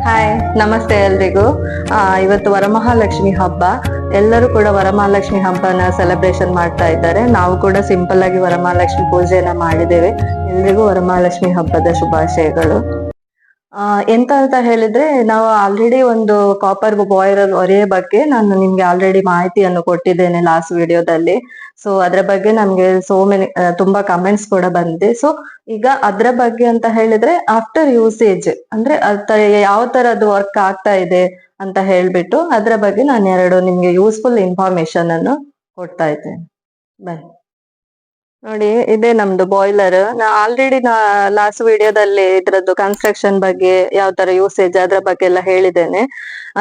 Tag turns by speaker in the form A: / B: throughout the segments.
A: Hi, ನಮಸ್ತೆ ಎಲ್ರಿಗೂ. ಇವತ್ತು ವರಮಹಾಲಕ್ಷ್ಮಿ ಹಬ್ಬ. ಎಲ್ಲರೂ ಕೂಡ ವರಮಹಾಲಕ್ಷ್ಮಿ ಹಬ್ಬನ ಸೆಲೆಬ್ರೇಷನ್ ಮಾಡ್ತಾ ಇದ್ದಾರೆ. ನಾವು ಕೂಡ ಸಿಂಪಲ್ ಆಗಿ ವರಮಹಾಲಕ್ಷ್ಮಿ ಪೂಜೆನ ಮಾಡಿದ್ದೇವೆ. ಎಲ್ರಿಗೂ ವರಮಹಾಲಕ್ಷ್ಮಿ ಹಬ್ಬದ ಶುಭಾಶಯಗಳು. ಎಂತ ಅಂತ ಹೇಳಿದ್ರೆ, ನಾವು ಆಲ್ರೆಡಿ ಒಂದು ಕಾಪರ್ ಬಾಯ್ಲರ್ ಒಲೆಯ ಬಗ್ಗೆ ನಾನು ನಿಮ್ಗೆ ಆಲ್ರೆಡಿ ಮಾಹಿತಿಯನ್ನು ಕೊಟ್ಟಿದ್ದೇನೆ ಲಾಸ್ಟ್ ವಿಡಿಯೋದಲ್ಲಿ. ಸೊ ಅದ್ರ ಬಗ್ಗೆ ನಮ್ಗೆ ತುಂಬಾ ಕಮೆಂಟ್ಸ್ ಕೂಡ ಬಂದಿದೆ. ಸೊ ಈಗ ಅದ್ರ ಬಗ್ಗೆ ಅಂತ ಹೇಳಿದ್ರೆ, ಆಫ್ಟರ್ ಯೂಸೇಜ್ ಅಂದ್ರೆ ಯಾವ ತರ ಅದು ವರ್ಕ್ ಆಗ್ತಾ ಇದೆ ಅಂತ ಹೇಳ್ಬಿಟ್ಟು ಅದ್ರ ಬಗ್ಗೆ ನಾನು ಎರಡು ನಿಮ್ಗೆ ಯೂಸ್ಫುಲ್ ಇನ್ಫಾರ್ಮೇಶನ್ ಅನ್ನು ಕೊಡ್ತಾ ಇದ್ದೇನೆ. ಬನ್ನಿ ನೋಡಿ, ಇದೇ ನಮ್ದು ಬಾಯ್ಲರ್. ನಾ ಆಲ್ರೆಡಿ ಲಾಸ್ಟ್ ವಿಡಿಯೋದಲ್ಲಿ ಇದ್ರದ್ದು ಕನ್ಸ್ಟ್ರಕ್ಷನ್ ಬಗ್ಗೆ, ಯಾವ ತರ ಯೂಸೇಜ್ ಅದ್ರ ಬಗ್ಗೆ ಎಲ್ಲ ಹೇಳಿದ್ದೇನೆ.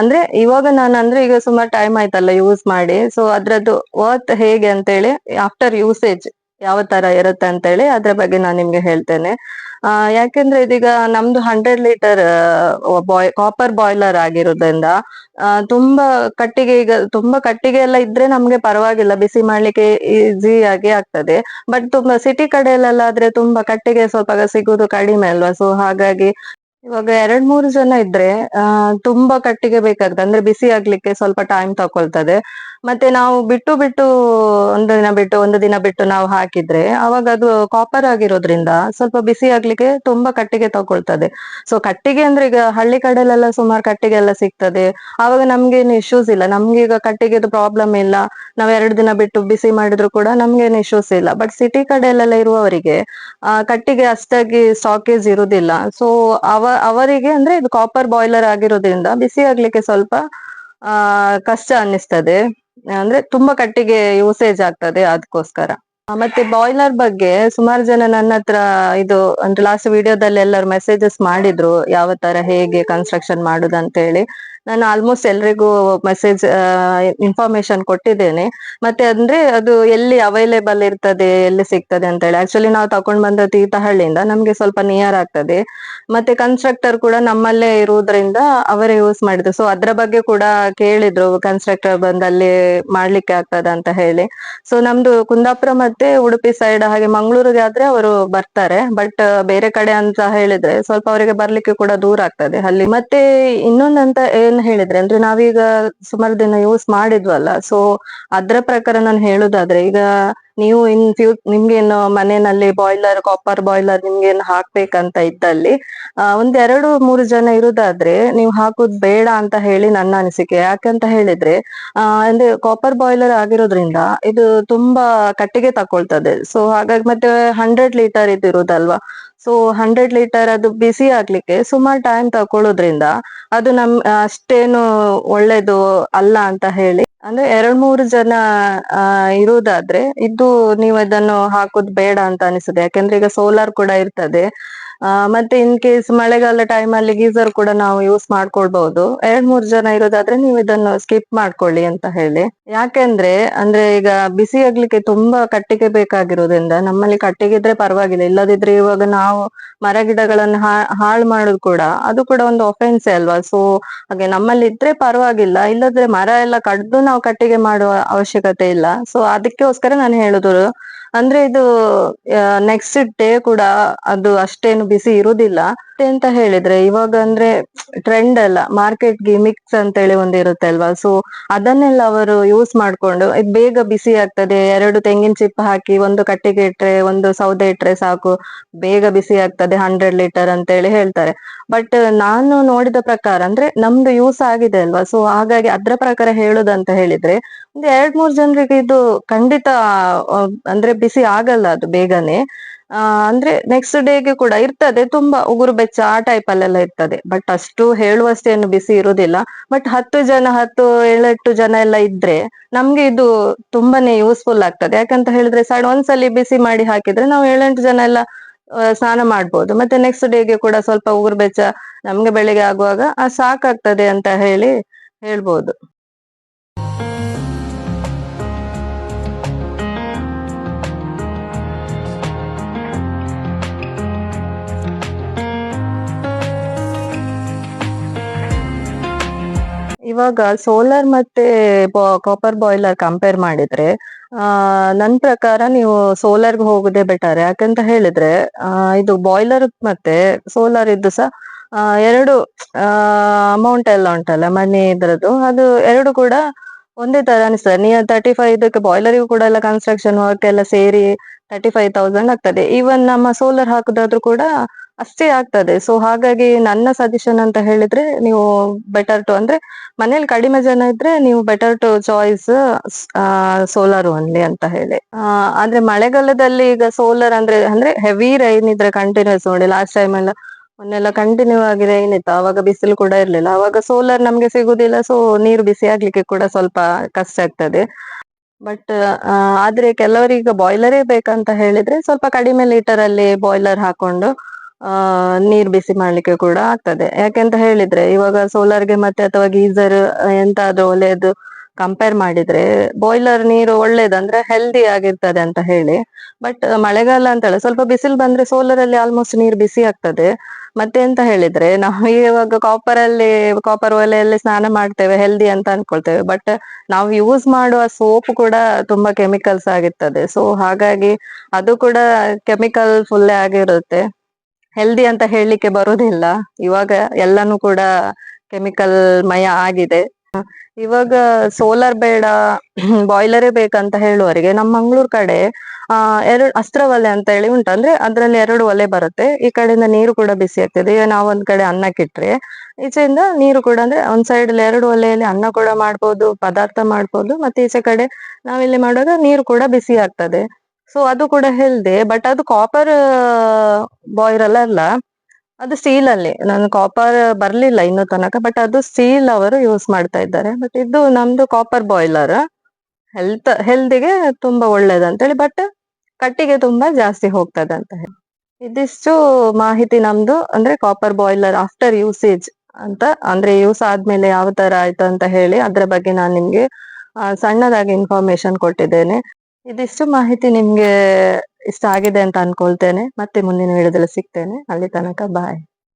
A: ಅಂದ್ರೆ ಇವಾಗ ನಾನು ಅಂದ್ರೆ ಈಗ ಸುಮಾರು ಟೈಮ್ ಆಯ್ತಲ್ಲ ಯೂಸ್ ಮಾಡಿ. ಸೊ ಅದ್ರದ್ದು ವರ್ತ್ ಹೇಗೆ ಅಂತೇಳಿ, ಆಫ್ಟರ್ ಯೂಸೇಜ್ ಯಾವ ತರ ಇರುತ್ತೆ ಅಂತೇಳಿ ಅದ್ರ ಬಗ್ಗೆ ನಾನು ನಿಮ್ಗೆ ಹೇಳ್ತೇನೆ. ಯಾಕೆಂದ್ರೆ ಇದೀಗ ನಮ್ದು 100 ಲೀಟರ್ ಕಾಪರ್ ಬಾಯ್ಲರ್ ಆಗಿರೋದ್ರಿಂದ ತುಂಬಾ ಕಟ್ಟಿಗೆ ಎಲ್ಲ ಇದ್ರೆ ನಮ್ಗೆ ಪರವಾಗಿಲ್ಲ, ಬಿಸಿ ಮಾಡ್ಲಿಕ್ಕೆ ಈಸಿ ಆಗಿ ಆಗ್ತದೆ. ಬಟ್ ತುಂಬಾ ಸಿಟಿ ಕಡೆಯಲ್ಲೆಲ್ಲ ಆದ್ರೆ ತುಂಬಾ ಕಟ್ಟಿಗೆ ಸ್ವಲ್ಪ ಸಿಗುದು ಕಡಿಮೆ ಅಲ್ವಾ. ಸೊ ಹಾಗಾಗಿ ಇವಾಗ 2-3 ಜನ ಇದ್ರೆ ತುಂಬಾ ಕಟ್ಟಿಗೆ ಬೇಕಾಗ್ತದೆ. ಅಂದ್ರೆ ಬಿಸಿ ಆಗ್ಲಿಕ್ಕೆ ಸ್ವಲ್ಪ ಟೈಮ್ ತಕೊಳ್ತದೆ. ಮತ್ತೆ ನಾವು ಬಿಟ್ಟು ಬಿಟ್ಟು ಒಂದು ದಿನ ಬಿಟ್ಟು ನಾವು ಹಾಕಿದ್ರೆ ಅವಾಗ ಅದು ಕಾಪರ್ ಆಗಿರೋದ್ರಿಂದ ಸ್ವಲ್ಪ ಬಿಸಿ ಆಗ್ಲಿಕ್ಕೆ ತುಂಬಾ ಕಟ್ಟಿಗೆ ತಕೊಳ್ತದೆ. ಸೊ ಕಟ್ಟಿಗೆ ಅಂದ್ರೆ ಈಗ ಹಳ್ಳಿ ಕಡೆಲೆಲ್ಲ ಸುಮಾರು ಕಟ್ಟಿಗೆ ಎಲ್ಲ ಸಿಗ್ತದೆ. ಅವಾಗ ನಮ್ಗೇನು ಇಶ್ಯೂಸ್ ಇಲ್ಲ, ನಮ್ಗೆ ಈಗ ಕಟ್ಟಿಗೆದು ಪ್ರಾಬ್ಲಮ್ ಇಲ್ಲ. ನಾವ್ 2 ದಿನ ಬಿಟ್ಟು ಬಿಸಿ ಮಾಡಿದ್ರು ಕೂಡ ನಮ್ಗೇನು ಇಶ್ಯೂಸ್ ಇಲ್ಲ. ಬಟ್ ಸಿಟಿ ಕಡೆಯಲ್ಲೆಲ್ಲ ಇರುವವರಿಗೆ ಕಟ್ಟಿಗೆ ಅಷ್ಟಾಗಿ ಸ್ಟಾಕೇಜ್ ಇರುದಿಲ್ಲ. ಸೊ ಅವರಿಗೆ ಅಂದ್ರೆ ಇದು ಕಾಪರ್ ಬಾಯ್ಲರ್ ಆಗಿರೋದ್ರಿಂದ ಬಿಸಿ ಆಗ್ಲಿಕ್ಕೆ ಸ್ವಲ್ಪ ಕಷ್ಟ ಅನ್ನಿಸ್ತದೆ. ಅಂದ್ರೆ ತುಂಬಾ ಕಟ್ಟಿಗೆ ಯೂಸೇಜ್ ಆಗ್ತದೆ ಅದಕ್ಕೋಸ್ಕರ. ಮತ್ತೆ ಬಾಯ್ಲರ್ ಬಗ್ಗೆ ಸುಮಾರು ಜನ ನನ್ನ ಹತ್ರ ಇದು ಅಂದ್ರೆ ಲಾಸ್ಟ್ ವಿಡಿಯೋದಲ್ಲಿ ಎಲ್ಲರೂ ಮೆಸೇಜಸ್ ಮಾಡಿದ್ರು, ಯಾವ ತರ ಹೇಗೆ ಕನ್ಸ್ಟ್ರಕ್ಷನ್ ಮಾಡುದಂತ ಹೇಳಿ. ನಾನು ಆಲ್ಮೋಸ್ಟ್ ಎಲ್ರಿಗೂ ಮೆಸೇಜ್ ಇನ್ಫಾರ್ಮೇಶನ್ ಕೊಟ್ಟಿದ್ದೇನೆ. ಮತ್ತೆ ಅಂದ್ರೆ ಅದು ಎಲ್ಲಿ ಅವೈಲೇಬಲ್ ಇರ್ತದೆ, ಎಲ್ಲಿ ಸಿಗ್ತದೆ ಅಂತ ಹೇಳಿ. ಆಕ್ಚುಲಿ ನಾವು ತಕೊಂಡ್ ಬಂದ ತೀರ್ಥಹಳ್ಳಿಯಿಂದ ನಮ್ಗೆ ಸ್ವಲ್ಪ ನಿಯರ್ ಆಗ್ತದೆ. ಮತ್ತೆ ಕನ್ಸ್ಟ್ರಕ್ಟರ್ ಕೂಡ ನಮ್ಮಲ್ಲೇ ಇರುವುದರಿಂದ ಅವರೇ ಯೂಸ್ ಮಾಡಿದ್ರು. ಸೊ ಅದ್ರ ಬಗ್ಗೆ ಕೂಡ ಕೇಳಿದ್ರು, ಕನ್ಸ್ಟ್ರಕ್ಟರ್ ಬಂದಲ್ಲಿ ಮಾಡ್ಲಿಕ್ಕೆ ಆಗ್ತದ ಅಂತ ಹೇಳಿ. ಸೊ ನಮ್ದು ಕುಂದಾಪುರ ಮತ್ತೆ ಉಡುಪಿ ಸೈಡ್ ಹಾಗೆ ಮಂಗಳೂರಿಗೆ ಆದ್ರೆ ಅವರು ಬರ್ತಾರೆ. ಬಟ್ ಬೇರೆ ಕಡೆ ಅಂತ ಹೇಳಿದ್ರೆ ಸ್ವಲ್ಪ ಅವರಿಗೆ ಬರ್ಲಿಕ್ಕೆ ಕೂಡ ದೂರ ಆಗ್ತದೆ ಅಲ್ಲಿ. ಮತ್ತೆ ಇನ್ನೊಂದಂತ ಏನ್ ಹೇಳಿದ್ರೆ, ಅಂದ್ರೆ ನಾವೀಗ ಸುಮಾರು ದಿನ ಯೂಸ್ ಮಾಡಿದ್ವಲ್ಲ. ಸೊ ಅದ್ರ ಪ್ರಕಾರ ನಾನು ಹೇಳುದಾದ್ರೆ, ಈಗ ನೀವು ನಿಮ್ಗೇನು ಮನೆಯಲ್ಲಿ ಕಾಪರ್ ಬಾಯ್ಲರ್ ನಿಮ್ಗೇನು ಹಾಕ್ಬೇಕಂತ ಇದ್ದಲ್ಲಿ 2-3 ಜನ ಇರುದಾದ್ರೆ ನೀವು ಹಾಕುದ್ ಬೇಡ ಅಂತ ಹೇಳಿ ನನ್ನ ಅನಿಸಿಕೆ. ಯಾಕಂತ ಹೇಳಿದ್ರೆ ಅಂದ್ರೆ ಕಾಪರ್ ಬಾಯ್ಲರ್ ಆಗಿರೋದ್ರಿಂದ ಇದು ತುಂಬಾ ಕಟ್ಟಿಗೆ ತಕೊಳ್ತದೆ. ಸೊ ಹಾಗಾಗಿ ಮತ್ತೆ 100 ಲೀಟರ್ ಇದಿರುದಲ್ವಾ. ಸೊ 100 ಲೀಟರ್ ಅದು ಬಿಸಿ ಆಗ್ಲಿಕ್ಕೆ ಸುಮಾರು ಟೈಮ್ ತಕೊಳ್ಳೋದ್ರಿಂದ ಅದು ಅಷ್ಟೇನು ಒಳ್ಳೇದು ಅಲ್ಲ ಅಂತ ಹೇಳಿ. ಅಂದ್ರೆ 2-3 ಜನ ಇರುವುದಾದ್ರೆ ನೀವು ಇದನ್ನು ಹಾಕುದು ಬೇಡ ಅಂತ ಅನಿಸುದು. ಯಾಕಂದ್ರೆ ಈಗ ಸೋಲಾರ್ ಕೂಡ ಇರ್ತದೆ. ಮತ್ತೆ ಇನ್ ಕೇಸ್ ಮಳೆಗಾಲ ಟೈಮ್ ಅಲ್ಲಿ ಗೀಸರ್ ಕೂಡ ನಾವು ಯೂಸ್ ಮಾಡ್ಕೊಳ್ಬಹುದು. 2-3 ಜನ ಇರೋದಾದ್ರೆ ನೀವು ಇದನ್ನು ಸ್ಕಿಪ್ ಮಾಡ್ಕೊಳ್ಳಿ ಅಂತ ಹೇಳಿ. ಯಾಕೆಂದ್ರೆ ಅಂದ್ರೆ ಈಗ ಬಿಸಿ ಆಗ್ಲಿಕ್ಕೆ ತುಂಬಾ ಕಟ್ಟಿಗೆ ಬೇಕಾಗಿರೋದ್ರಿಂದ, ನಮ್ಮಲ್ಲಿ ಕಟ್ಟಿಗೆ ಇದ್ರೆ ಪರವಾಗಿಲ್ಲ, ಇಲ್ಲದಿದ್ರೆ ಇವಾಗ ನಾವು ಮರ ಗಿಡಗಳನ್ನು ಹಾಳು ಮಾಡುದು ಕೂಡ ಅದು ಕೂಡ ಒಂದು ಒಫೆನ್ಸ್ ಅಲ್ವಾ. ಸೊ ಹಾಗೆ ನಮ್ಮಲ್ಲಿ ಇದ್ರೆ ಪರವಾಗಿಲ್ಲ, ಇಲ್ಲದ್ರೆ ಮರ ಎಲ್ಲ ಕಡ್ದು ನಾವು ಕಟ್ಟಿಗೆ ಮಾಡುವ ಅವಶ್ಯಕತೆ ಇಲ್ಲ. ಸೊ ಅದಕ್ಕೋಸ್ಕರ ನಾನು ಹೇಳುದು, ಅಂದ್ರೆ ಇದು ನೆಕ್ಸ್ಟ್ ಡೇ ಕೂಡ ಅದು ಅಷ್ಟೇನು ಬಿಸಿ ಇರುದಿಲ್ಲ. ಅಂತ ಹೇಳಿದ್ರೆ ಇವಾಗ ಅಂದ್ರೆ ಟ್ರೆಂಡ್ ಅಲ್ಲ, ಮಾರ್ಕೆಟ್ ಗಿಮಿಕ್ಸ್ ಅಂತ ಹೇಳಿ ಒಂದು ಇರುತ್ತೆ ಅಲ್ವಾ. ಸೊ ಅದನ್ನೆಲ್ಲ ಅವರು ಯೂಸ್ ಮಾಡ್ಕೊಂಡು ಇದು ಬೇಗ ಬಿಸಿ ಆಗ್ತದೆ, 2 ತೆಂಗಿನ ಚಿಪ್ಪ ಹಾಕಿ ಒಂದು ಕಟ್ಟಿಗೆ ಇಟ್ರೆ ಒಂದು ಸೌದೆ ಇಟ್ರೆ ಸಾಕು, ಬೇಗ ಬಿಸಿ ಆಗ್ತದೆ 100 ಲೀಟರ್ ಅಂತ ಹೇಳಿ ಹೇಳ್ತಾರೆ. ಬಟ್ ನಾನು ನೋಡಿದ ಪ್ರಕಾರ ಅಂದ್ರೆ ನಮ್ದು ಯೂಸ್ ಆಗಿದೆ ಅಲ್ವಾ. ಸೊ ಹಾಗಾಗಿ ಅದ್ರ ಪ್ರಕಾರ ಹೇಳುದಂತ ಹೇಳಿದ್ರೆ, ಒಂದು 2-3 ಜನರಿಗೆ ಇದು ಖಂಡಿತ ಅಂದ್ರೆ ಬಿಸಿ ಆಗಲ್ಲ ಅದು ಬೇಗನೆ. ಅಂದ್ರೆ ನೆಕ್ಸ್ಟ್ ಡೇಗೆ ಕೂಡ ಇರ್ತದೆ, ತುಂಬಾ ಉಗುರು ಬೆಚ್ಚ ಆ ಟೈಪ್ ಅಲ್ಲೆಲ್ಲ ಇರ್ತದೆ. ಬಟ್ ಅಷ್ಟು ಹೇಳುವಷ್ಟೇನು ಬಿಸಿ ಇರುದಿಲ್ಲ. ಬಟ್ 10-7-8 ಜನ ಎಲ್ಲ ಇದ್ರೆ ನಮ್ಗೆ ಇದು ತುಂಬಾನೇ ಯೂಸ್ಫುಲ್ ಆಗ್ತದೆ. ಯಾಕಂತ ಹೇಳಿದ್ರೆ ಒಂದ್ಸಲಿ ಬಿಸಿ ಮಾಡಿ ಹಾಕಿದ್ರೆ ನಾವು 7-8 ಜನ ಎಲ್ಲ ಸ್ನಾನ ಮಾಡ್ಬೋದು. ಮತ್ತೆ ನೆಕ್ಸ್ಟ್ ಡೇಗೆ ಕೂಡ ಸ್ವಲ್ಪ ಉಗುರು ಬೆಚ್ಚ ನಮ್ಗೆ ಬೆಳಿಗ್ಗೆ ಆಗುವಾಗ ಸಾಕಾಗ್ತದೆ ಅಂತ ಹೇಳಿ ಹೇಳ್ಬೋದು. ಇವಾಗ ಸೋಲಾರ್ ಮತ್ತೆ ಕಾಪರ್ ಬಾಯ್ಲರ್ ಕಂಪೇರ್ ಮಾಡಿದ್ರೆ ನನ್ ಪ್ರಕಾರ ನೀವು ಸೋಲಾರ್ಗೆ ಹೋಗುದೇ ಬೆಟರ್. ಯಾಕಂತ ಹೇಳಿದ್ರೆ ಇದು ಬಾಯ್ಲರ್ ಮತ್ತೆ ಸೋಲಾರ್ ಇದ್ದು ಸಹ ಎರಡು ಅಮೌಂಟ್ ಎಲ್ಲ ಉಂಟಲ್ಲ ಮನೆ ಇದ್ರದ್ದು, ಅದು ಎರಡು ಕೂಡ ಒಂದೇ ತರ ಅನಿಸ್ತದೆ. ನೀವು 35 ಇದಕ್ಕೆ ಬಾಯ್ಲರಿಗೂ ಕೂಡ ಎಲ್ಲ ಕನ್ಸ್ಟ್ರಕ್ಷನ್ ವರ್ಕ್ ಎಲ್ಲ ಸೇರಿ 35,000 ಆಗ್ತದೆ. ಈವನ್ ನಮ್ಮ ಸೋಲಾರ್ ಹಾಕುದಾದ್ರೂ ಕೂಡ ಅಷ್ಟೇ ಆಗ್ತದೆ. ಸೊ ಹಾಗಾಗಿ ನನ್ನ ಸಜೆಷನ್ ಅಂತ ಹೇಳಿದ್ರೆ, ನೀವು ಬೆಟರ್ ಟು ಅಂದ್ರೆ ಮನೇಲಿ ಕಡಿಮೆ ಜನ ಇದ್ರೆ ನೀವು better to choice solar only ಅಂತ ಹೇಳಿ. ಆದ್ರೆ ಮಳೆಗಾಲದಲ್ಲಿ ಈಗ ಸೋಲಾರ್ ಅಂದ್ರೆ ಹೆವಿ ರೈನ್ ಇದ್ರೆ ಕಂಟಿನ್ಯೂಸ್ ನೋಡಿ, ಲಾಸ್ಟ್ ಟೈಮ್ ಎಲ್ಲ ಮೊನ್ನೆಲ್ಲ ಕಂಟಿನ್ಯೂ ಆಗಿ ರೈನ್ ಇತ್ತು, ಅವಾಗ ಬಿಸಿಲು ಕೂಡ ಇರ್ಲಿಲ್ಲ, ಅವಾಗ ಸೋಲಾರ್ ನಮ್ಗೆ ಸಿಗುದಿಲ್ಲ. ಸೊ ನೀರು ಬಿಸಿ ಆಗ್ಲಿಕ್ಕೆ ಕೂಡ ಸ್ವಲ್ಪ ಕಷ್ಟ ಆಗ್ತದೆ. ಬಟ್ ಆದ್ರೆ ಕೆಲವರಿಗೆ ಬಾಯ್ಲರೇ ಬೇಕಂತ ಹೇಳಿದ್ರೆ ಸ್ವಲ್ಪ ಕಡಿಮೆ ಲೀಟರ್ ಅಲ್ಲಿ ಬಾಯ್ಲರ್ ಹಾಕೊಂಡು ನೀರ್ ಬಿಸಿ ಮಾಡ್ಲಿಕ್ಕೆ ಕೂಡ ಆಗ್ತದೆ. ಯಾಕೆಂತ ಹೇಳಿದ್ರೆ ಇವಾಗ ಸೋಲಾರ್ಗೆ ಮತ್ತೆ ಅಥವಾ ಗೀಸರ್ ಎಂತಾದ್ರೂ ಒಳ್ಳೆಯದು ಕಂಪೇರ್ ಮಾಡಿದ್ರೆ ಬಾಯ್ಲರ್ ನೀರು ಒಳ್ಳೇದಂದ್ರೆ ಹೆಲ್ದಿ ಆಗಿರ್ತದೆ ಅಂತ ಹೇಳಿ. ಬಟ್ ಮಳೆಗಾಲ ಅಂತೇಳಿ ಸ್ವಲ್ಪ ಬಿಸಿಲು ಬಂದ್ರೆ ಸೋಲಾರ್ ಅಲ್ಲಿ ಆಲ್ಮೋಸ್ಟ್ ನೀರು ಬಿಸಿ ಆಗ್ತದೆ. ಮತ್ತೆ ಎಂತ ಹೇಳಿದ್ರೆ ನಾವು ಇವಾಗ ಕಾಪರ್ ಒಲೆಯಲ್ಲಿ ಸ್ನಾನ ಮಾಡ್ತೇವೆ ಹೆಲ್ದಿ ಅಂತ ಅನ್ಕೊಳ್ತೇವೆ, ಬಟ್ ನಾವು ಯೂಸ್ ಮಾಡುವ ಸೋಪ್ ಕೂಡ ತುಂಬಾ ಕೆಮಿಕಲ್ಸ್ ಆಗಿರ್ತದೆ. ಸೊ ಹಾಗಾಗಿ ಅದು ಕೂಡ ಕೆಮಿಕಲ್ ಫುಲ್ ಆಗಿರುತ್ತೆ, ಹೆಲ್ದಿ ಅಂತ ಹೇಳಲಿಕ್ಕೆ ಬರೋದಿಲ್ಲ. ಇವಾಗ ಎಲ್ಲಾನು ಕೂಡ ಕೆಮಿಕಲ್ ಮಯ ಆಗಿದೆ. ಇವಾಗ ಸೋಲಾರ್ ಬೇಡ ಬಾಯ್ಲರೇ ಬೇಕಂತ ಹೇಳುವವರಿಗೆ ನಮ್ಮ ಮಂಗಳೂರು ಕಡೆ ಎರಡು ಅಸ್ತ್ರ ಒಲೆ ಅಂತ ಹೇಳಿ ಉಂಟು. ಅಂದ್ರೆ ಅದ್ರಲ್ಲಿ ಎರಡು ಒಲೆ ಬರುತ್ತೆ, ಈ ಕಡೆಯಿಂದ ನೀರು ಕೂಡ ಬಿಸಿ ಆಗ್ತದೆ. ಈಗ ನಾವ್ ಒಂದ್ ಕಡೆ ಅನ್ನಕ್ಕಿಟ್ರೆ ಈಚೆಯಿಂದ ನೀರು ಕೂಡ, ಅಂದ್ರೆ ಒಂದ್ ಸೈಡ್ ಎರಡು ಒಲೆಯಲ್ಲಿ ಅನ್ನ ಕೂಡ ಮಾಡ್ಬೋದು, ಪದಾರ್ಥ ಮಾಡ್ಬೋದು, ಮತ್ತೆ ಈಚೆ ಕಡೆ ನಾವಿಲ್ಲಿ ಮಾಡುವಾಗ ನೀರು ಕೂಡ ಬಿಸಿ ಆಗ್ತದೆ. ಸೊ ಅದು ಕೂಡ ಹೆಲ್ದಿ. ಬಟ್ ಅದು ಕಾಪರ್ ಬಾಯ್ಲರ್ ಅಲ್ಲ, ಅದು ಸ್ಟೀಲ್ ಅಲ್ಲಿ. ನಾನು ಕಾಪರ್ ಬರ್ಲಿಲ್ಲ ಇನ್ನು ತನಕ, ಬಟ್ ಅದು ಸ್ಟೀಲ್ ಅವರು ಯೂಸ್ ಮಾಡ್ತಾ ಇದ್ದಾರೆ. ಬಟ್ ಇದು ನಮ್ದು ಕಾಪರ್ ಬಾಯ್ಲರ್ ಹೆಲ್ದಿಗೆ ತುಂಬಾ ಒಳ್ಳೇದಂತೇಳಿ, ಬಟ್ ಕಟ್ಟಿಗೆ ತುಂಬಾ ಜಾಸ್ತಿ ಹೋಗ್ತದೆ ಅಂತ ಹೇಳಿ. ಇದಿಷ್ಟು ಮಾಹಿತಿ ನಮ್ದು ಅಂದ್ರೆ ಕಾಪರ್ ಬಾಯ್ಲರ್ ಆಫ್ಟರ್ ಯೂಸೇಜ್ ಅಂತ, ಅಂದ್ರೆ ಯೂಸ್ ಆದ್ಮೇಲೆ ಯಾವ ತರ ಆಯ್ತು ಅಂತ ಹೇಳಿ ಅದ್ರ ಬಗ್ಗೆ ನಾನು ನಿಮ್ಗೆ ಸಣ್ಣದಾಗಿ ಇನ್ಫಾರ್ಮೇಶನ್ ಕೊಟ್ಟಿದ್ದೇನೆ. ಇದಿಷ್ಟು ಮಾಹಿತಿ ನಿಮ್ಗೆ ಇಷ್ಟ ಆಗಿದೆ ಅಂತ ಅನ್ಕೊಳ್ತೇನೆ. ಮತ್ತೆ ಮುಂದಿನ ವಿಡಿಯೋದಲ್ಲಿ ಸಿಗ್ತೇನೆ. ಅಲ್ಲಿ ತನಕ ಬಾಯ್.